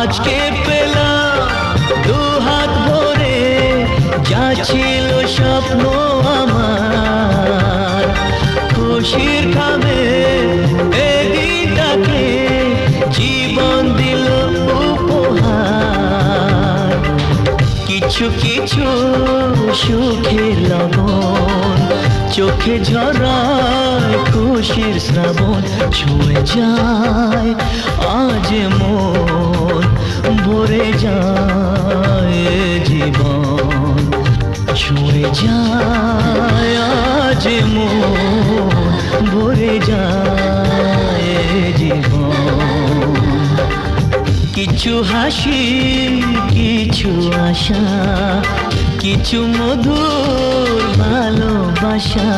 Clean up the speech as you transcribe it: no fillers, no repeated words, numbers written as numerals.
আজকে পেলাম দু হাত ভরে যা ছিল স্বপ্ন আমার, খুশির খাবে এই দিনটাকে জীবন দিল উপহার। কিছু কিছু সুখের লবণ চোখে ঝরায় খুশির শ্রাবণ, ছুঁয়ে যায় আজ মন, ভরে যায় জীবন, ছুঁয়ে যায় আজ মন, ভরে যায় জীবন। কিছু হাসি, কিছু আশা, কিছু মধুর ভালোবাসা।